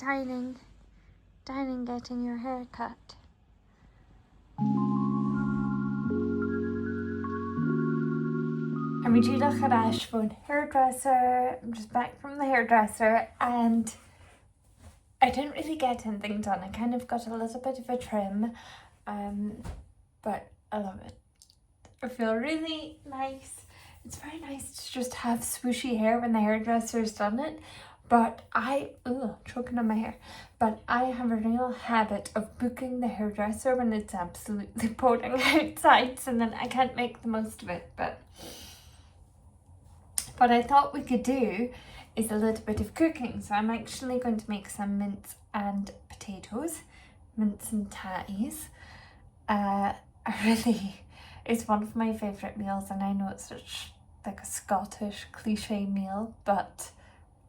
dining getting your hair cut. I'm Regina from hairdresser. I'm just back from the hairdresser and I didn't really get anything done. I kind of got a little bit of a trim, but I love it. I feel really nice. It's very nice to just have swooshy hair when the hairdresser's done it. But choking on my hair. But I have a real habit of booking the hairdresser when it's absolutely pouring outside, so then I can't make the most of it. But what I thought we could do is a little bit of cooking. So I'm actually going to make some mince and potatoes, mince and tatties. It's one of my favourite meals, and I know it's such like a Scottish cliche meal, but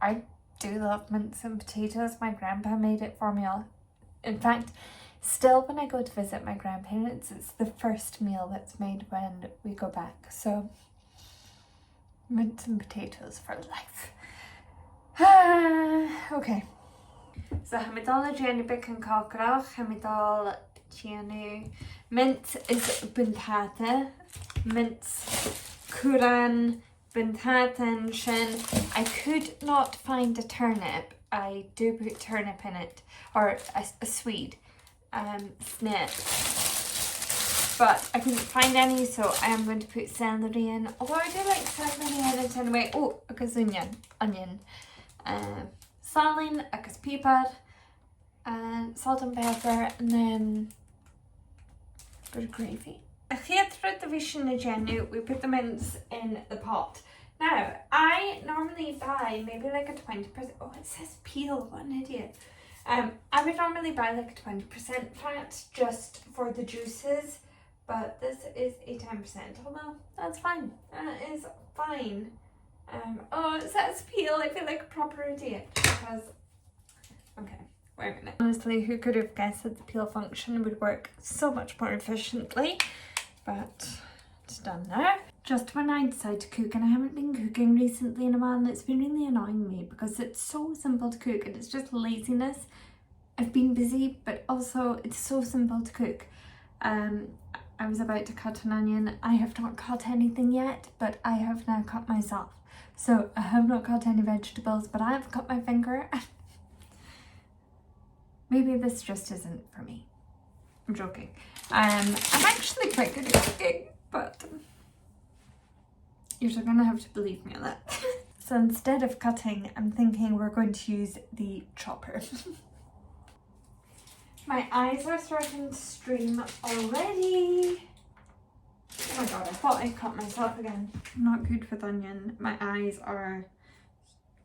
I do love mince and potatoes. My grandpa made it for me all. In fact, still when I go to visit my grandparents, it's the first meal that's made when we go back. So mince and potatoes for life. Okay. So hamidal Jenny Bacon Cockroach, hamidal Jenny. Mince is buntata. Mince Kuran buntata shin. I could not find a turnip. I do put turnip in it, or a Swede snip, but I couldn't find any, so I am going to put celery in, although I do like celery in it anyway. Oh, a onion, salin, a pepper, salt and pepper, and then a bit of gravy. We put the mince in the pot. Now, I normally buy maybe like a 20%, oh it says peel, what an idiot. I would normally buy like a 20% fat just for the juices, but this is a 10%, although that's fine, that is fine. Oh, it says peel, I feel like a proper idiot because, okay, wait a minute. Honestly, who could have guessed that the peel function would work so much more efficiently, but it's done now. Just when I decide to cook, and I haven't been cooking recently in a while, and it's been really annoying me because it's so simple to cook and it's just laziness. I've been busy, but also it's so simple to cook. I was about to cut an onion. I have not cut anything yet, but I have now cut myself. So I have not cut any vegetables, but I have cut my finger. Maybe this just isn't for me. I'm joking. I'm actually quite good at cooking, but you're gonna have to believe me on that. So instead of cutting, I'm thinking we're going to use the chopper. My eyes are starting to stream already. Oh my god, I thought I cut myself again. I'm not good with onion. My eyes are...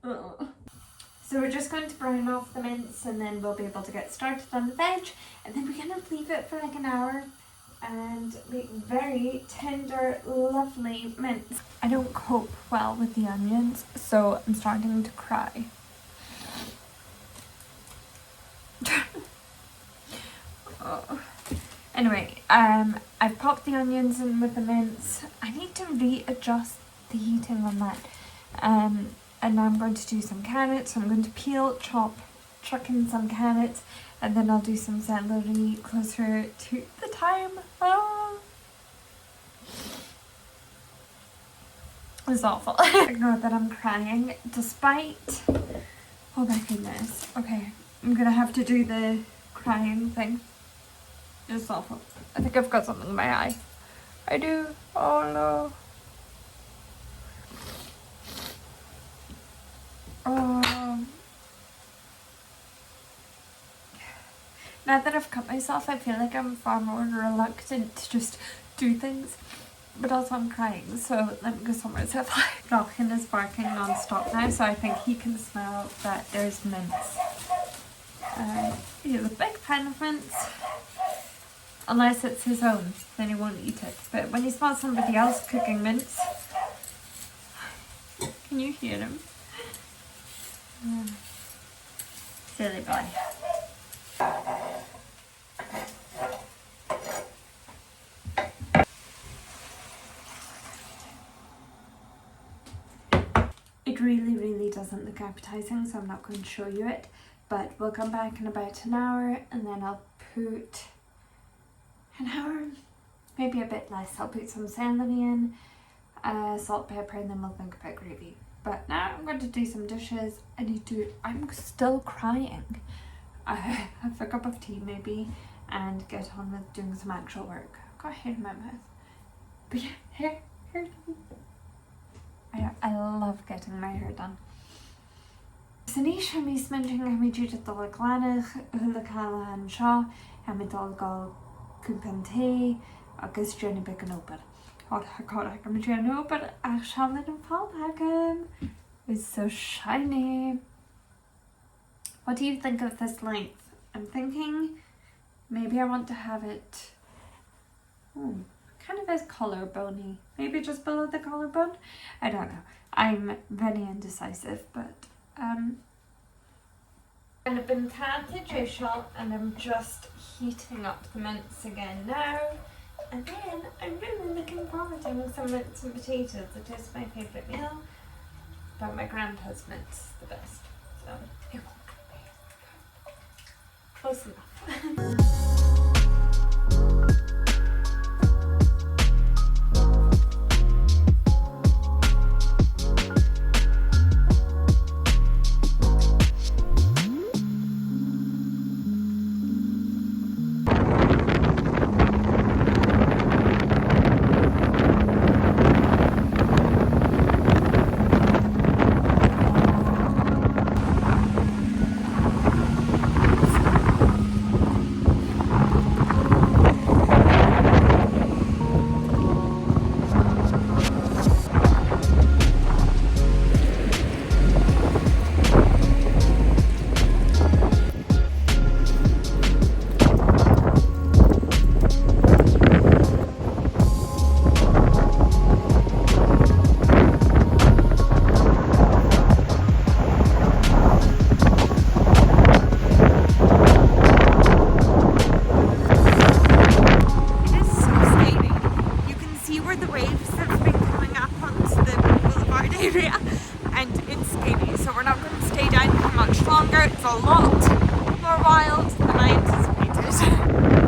Ugh. So we're just going to brown off the mince, and then we'll be able to get started on the veg, and then we're going to leave it for like an hour and make very tender, lovely mince. I don't cope well with the onions, so I'm starting to cry. Oh. Anyway, I've popped the onions in with the mince. I need to readjust the heating on that. And now I'm going to do some carrots. I'm going to peel, chop, chuck in some carrots, and then I'll do some celery closer to the time. Oh. It's awful. Ignore that I'm crying, despite... Oh my goodness. Okay, I'm gonna have to do the crying thing. It's awful. I think I've got something in my eye. I do. Oh no. Now that I've cut myself, I feel like I'm far more reluctant to just do things. But also I'm crying, so let me go somewhere safe. Rockin is barking non-stop now, so I think he can smell that there's mince. He has a big pan of mince. Unless it's his own, then he won't eat it. But when he smells somebody else cooking mince, can you hear him? Silly boy. It really doesn't look appetizing, so I'm not going to show you it. but we'll come back in about an hour, and then I'll put an hour, maybe a bit less. I'll put some celery in, salt, pepper, and then we'll think about gravy. But now I'm going to do some dishes. I'm still crying. Have a cup of tea maybe, and get on with doing some actual work. I've got hair in my mouth. But yeah, hair done. I love getting my hair done. Sanisha mi smynching am I dúd dul glanach hula cala an seo am I dul gal cúpan té agus dúna big an open. Oh god, I can do an open. Actually, the fall agam is so shiny. What do you think of this length? I'm thinking maybe I want to have it kind of as collarbone-y. Maybe just below the collarbone? I don't know. I'm very indecisive, but and I've been tatted facial, and I'm just heating up the mince again now. And then I'm really looking forward to having some mince and potatoes. It is my favourite meal, but my grandpa's mince is the best. So it won't be close enough. It's a lot more wild than I anticipated.